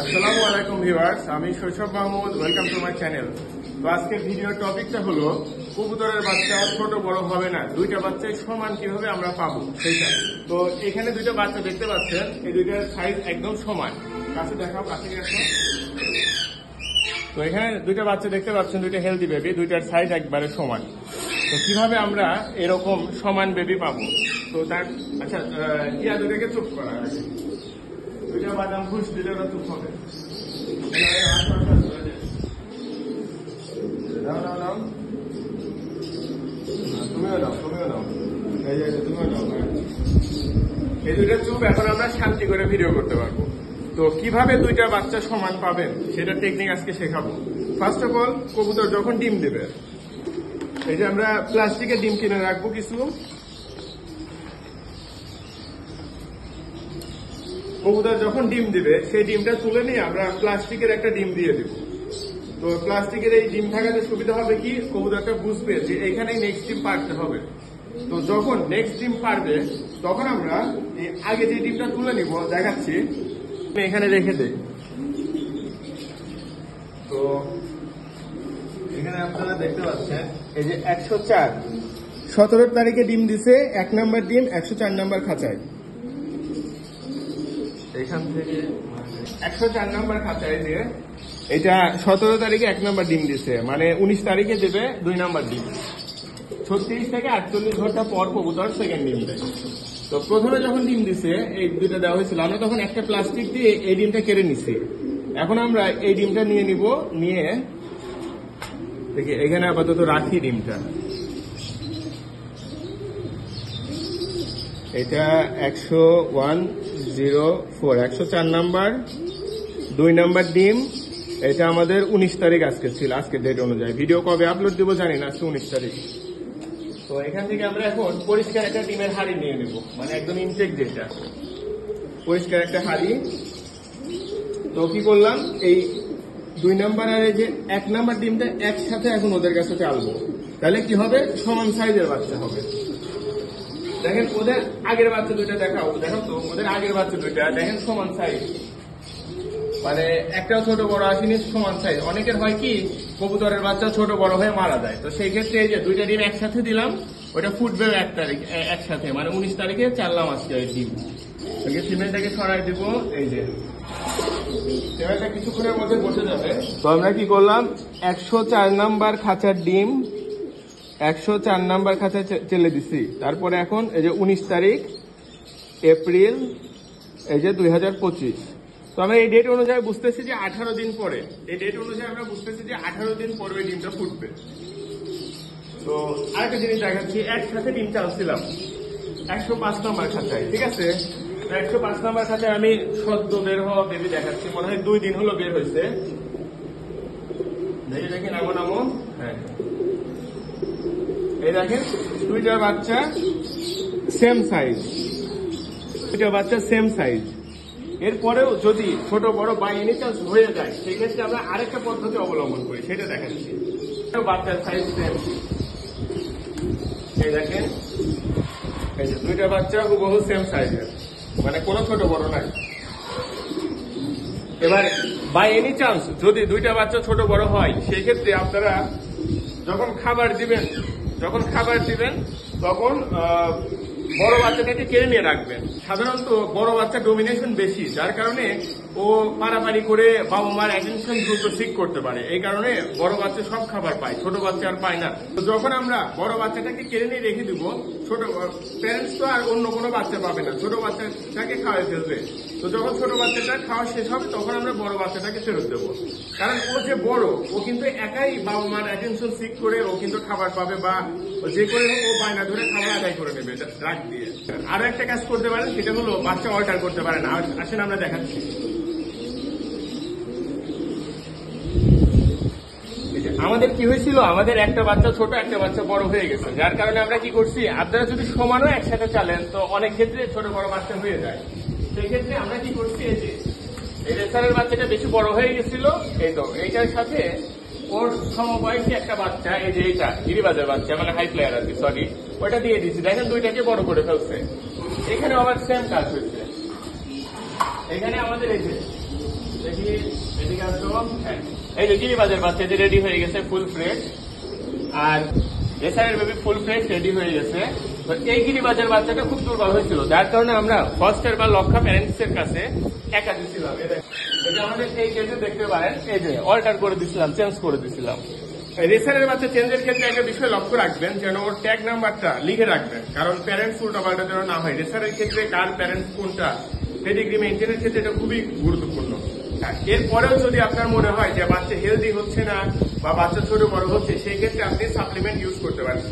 আসসালামু আলাইকুম ভিউয়ার্স, আমি শৈশব Mahmud. Welcome to my channel. তো আজকের ভিডিওর টপিকটা হলো কবুতরের বাচ্চা ছোট বড় হবে না, দুইটা বাচ্চাই সমান কিভাবে আমরা পাবো সেইটা। তো এখানে দুইটা বাচ্চা দেখতে পাচ্ছেন, এই দুইটার সাইজ একদম সমান। কাছে দেখাও, কাছে গেছো। তো এখানে দুইটা বাচ্চা দেখতে পাচ্ছেন, দুইটা হেলদি বেবি, দুইটার সাইজ একবারে সমান। তো কিভাবে আমরা এরকম সমান বেবি পাবো? তো তার আচ্ছা, টিয়া দুটাকে চুপ করা আছে, দুইটা বাদাম ঘুষ দিলে ওরা চুপ হবে। তুমিও দাও, তুমিও দাও, এই যে তুমিও দাও। এই দুইটা চুপ, এখন আমরা শান্তি করে ভিডিও করতে পারবো। তো কিভাবে দুইটা বাচ্চা সমান পাবেন সেটা টেকনিক আজকে শেখাবো। ফার্স্ট অফ অল, কবুতর যখন ডিম দেবে, এই যে আমরা প্লাস্টিকের ডিম কিনে রাখবো কিছু। কবুতর যখন ডিম দিবে, সেই ডিমটা তুলে নিয়ে আমরা প্লাস্টিকের একটা ডিম দিয়ে দিব। তো প্লাস্টিকের এই ডিম থাকাতে সুবিধা হবে কি, কবুতরটা বুঝবে যে এখানেই নেক্সট ডিম পারতে হবে। তো যখন নেক্সট ডিম পারবে, তখন আমরা এই আগে যে ডিমটা তুলে নিব, দেখাচ্ছি, এখানে রেখে দেই। তো এখানে আপনারা দেখতে পাচ্ছেন, এই যে 104 17 তারিখে ডিম দিছে, 1 নাম্বার ডিম 104 নাম্বার খাঁচায়। এখান থেকে 104 নাম্বার খাঁচায় দিয়ে এটা 17 তারিখে 1 নাম্বার ডিম দিছে, মানে 19 তারিখে দেবে 2 নাম্বার ডিম। 36 থেকে 48 ঘন্টা পর কবুতর সেকেন্ড ডিম দেয়। তো প্রথমে যখন ডিম দিছে, এই দুইটা দেওয়া হয়েছিল, আমরা তখন একটা প্লাস্টিক দিয়ে এই ডিমটা কেড়ে নিছি। এখন আমরা এই ডিমটা নিয়ে নিব, নিয়ে দেখি এখানে আপাতত রাখি ডিমটা। এটা 104 নাম্বার 2 নাম্বার ডিম। এটা আমাদের 19 তারিখ আজকে ছিল, আজকে ডেট অনুযায়ী। ভিডিও কবে আপলোড দিব জানি না, আজকে 19 তারিখ। তো এখান থেকে আমরা এখন পরিষ্কার একটা ডিমের হাড়ি নিয়ে নেব, মানে একদম ইনটেক যেটা, পরিষ্কার একটা হাড়ি। তো কি করলাম, এই 2 নাম্বার আর এই যে 1 নাম্বার ডিমটা একসাথে এখন ওদের কাছে চালবো। তাহলে কি হবে, সমান সাইজের বাচ্চা হবে। দেখেন ওদের আগের বাচ্চা দুইটা দেখাও, দেখো তো ওদের আগের বাচ্চা দুইটা দেখেন সমান সাইজ, মানে একটাও ছোট বড় আসেনি, সমান সাইজ। অনেকের হয় কি, কবুতরের বাচ্চা ছোট বড় হয়ে মারা যায়। তো সেই ক্ষেত্রে এই যে দুইটা ডিম একসাথে দিলাম, ওটা ফুটবে 1 তারিখ একসাথে, মানে 19 তারিখে চাললাম আজকে ওই ডিম। সিমেন্টটাকে ছড়াই দিব, এই যে সিমেন্টটা কিছুক্ষণের মধ্যে বসে যাবে। তো আমরা কি করলাম, 104 নাম্বার খাঁচার ডিম 104 নাম্বার খাঁচায় চেলে দিছি। তারপরে এখন এই যে 19 তারিখ এপ্রিল, এই যে 2025। তো আমরা এই ডেট অনুযায়ী বুঝতেছি যে 18 দিন পরে, এই ডেট অনুযায়ী আমরা বুঝতেছি যে 18 দিন পরে ওই ডিমটা ফুটবে। তো আরেকটা জিনিস দেখাচ্ছি, একসাথে ডিম চালছিলাম 105 নাম্বার খাঁচায়, ঠিক আছে। 105 নাম্বার খাঁচায় আমি সদ্য বের হওয়া বেবি দেখাচ্ছি, মনে হয় 2 দিন হলো বের হয়েছে। দেখি নামো নামো, হ্যাঁ এই দেখেন দুইটা বাচ্চা সেম সাইজ, দুইটা বাচ্চা সেম সাইজ। এরপরেও যদি ছোট বড় বাই এনি চান্স হয়ে যায়, সেই ক্ষেত্রে আমরা আরেকটা পদ্ধতি অবলম্বন করি, সেটা দেখাচ্ছি। বাচ্চার সাইজ সেম, এই দেখেন এই যে দুইটা বাচ্চা হুবহু সেম সাইজের, মানে কোনো ছোট বড় নাই। এবার বাই এনি চান্স যদি দুইটা বাচ্চা ছোট বড় হয়, সেই ক্ষেত্রে আপনারা যখন খাবার দিবেন তখন বড় বাচ্চাটাকে কেড়ে নিয়ে রাখবেন। সাধারণত বড় বাচ্চা ডোমিনেশন বেশি, যার কারণে ও পারাপারি করে বাবা মার অ্যাটেনশন দ্রুত ঠিক করতে পারে। এই কারণে বড় বাচ্চা সব খাবার পায়, ছোট বাচ্চা আর পায় না। তো যখন আমরা বড় বাচ্চাটাকে কেড়ে নিয়ে রেখে দিব, ছোট প্যারেন্টস তো আর অন্য কোনো বাচ্চা পাবে না, ছোট বাচ্চাটাকে খাওয়াই ফেলবে। তো যখন ছোট বাচ্চাটা খাওয়া শেষ হবে, তখন আমরা বড় বাচ্চাটাকে ফেরত দেবো। কারণ ও যে বড়, ও কিন্তু একাই বাবা মার অ্যাটেনশন সিক করে ও কিন্তু খাবার পাবে, বা যে করে ও বায়না ধরে খাবার আদায় করে নেবে রাখ দিয়ে। আরো একটা কাজ করতে পারেন, সেটা হলো বাচ্চা অল্টার করতে পারেন। আসেন আমরা দেখাচ্ছি। আমাদের কি হয়েছিল, আমাদের একটা বাচ্চা ছোট, একটা বাচ্চা বড় হয়ে গেছে, যার কারণে আমরা কি করছি, আপনারা যদি সমানও একসাথে চালেন, তো অনেক ক্ষেত্রে ছোট বড় বাচ্চা হয়ে যায়। সেই ক্ষেত্রে আমরা কি করছি, এই যে এই রেসারের বাচ্চাটা বেশি বড় হয়ে গেছিল, এই তো এইটার সাথে ওর সমবয়সী একটা বাচ্চা, এই যে এইটা গিরিবাজের বাচ্চা, মানে হাই প্লেয়ার আর কি, সরি, ওইটা দিয়ে দিচ্ছি। দেখেন দুইটাকে বড় করে ফেলছে। এখানে আবার সেম কাজ হচ্ছে, এখানে আমাদের এই যে দেখি এদিকে আসো। হ্যাঁ, এই যে গিরিবাজের বাচ্চা যে রেডি হয়ে গেছে ফুল ফ্রেশ, আর রেসারের বেবি ফুল ফ্রেশ রেডি হয়ে গেছে। তো এই গিরিবাজের বাচ্চাটা খুব দুর্বল হয়েছিল, যার কারণে আমরা ফস্টার বা লক্ষা প্যারেন্টস এর কাছে একা দিচ্ছিলাম। এটা আমাদের এই কেসে দেখতে পারেন, এই যে অল্টার করে দিচ্ছিলাম, চেঞ্জ করে দিচ্ছিলাম। রেসারের বাচ্চা চেঞ্জের ক্ষেত্রে একটা বিষয় লক্ষ্য রাখবেন, যেন ওর ট্যাগ নাম্বারটা লিখে রাখবেন, কারণ প্যারেন্টস উল্টা পাল্টা যেন না হয়। রেসারের ক্ষেত্রে কার প্যারেন্টস কোনটা, পেডিগ্রি মেনটেনের ক্ষেত্রে এটা খুবই গুরুত্বপূর্ণ। এরপরেও যদি আপনার মনে হয় যে বাচ্চা হেলদি হচ্ছে না বা বাচ্চা ছোট বড় হচ্ছে, সেই ক্ষেত্রে আপনি সাপ্লিমেন্ট ইউজ করতে পারেন।